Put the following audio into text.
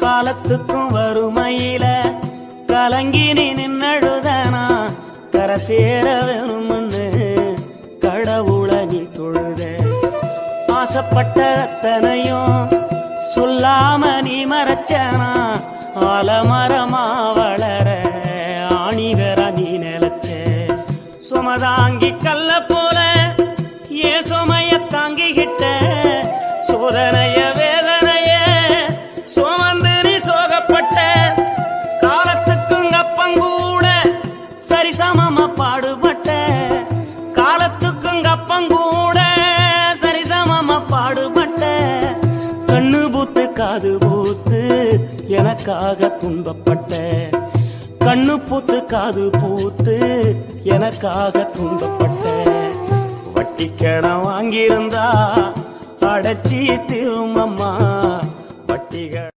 காலத்துக்கும் வறுமையில கலங்கி நீ நின்னழுதனா கரை சேர வேணும்னு கடவுளை நீ தொழுத. ஆசைப்பட்ட அத்தனையும் சொல்லாம நீ மறைச்சனா ஆலமரமா வளர ஆணிவர நீ நிலச்ச. சுமதாங்கி கல்ல போல ஏ சுமைய தாங்கிக்கிட்ட சோதனைய வேதனைய சுமந்து நீ சோகப்பட்ட. காலத்துக்கும் அப்பங்கூட சரிசமமா பாடுபட்ட. காலத்துக்கும் அப்பங்கூட சரிசமமா பாடுபட்ட. கண்ணு பூத்து காது பூத்து எனக்காக துன்பப்பட்ட. கண்ணு பூத்து காது பூத்து எனக்காக துன்பப்பட்ட. வட்டிக்கடன் வாங்கியிருந்தா அடைச்சி திரும்பம்மா வட்டிகள்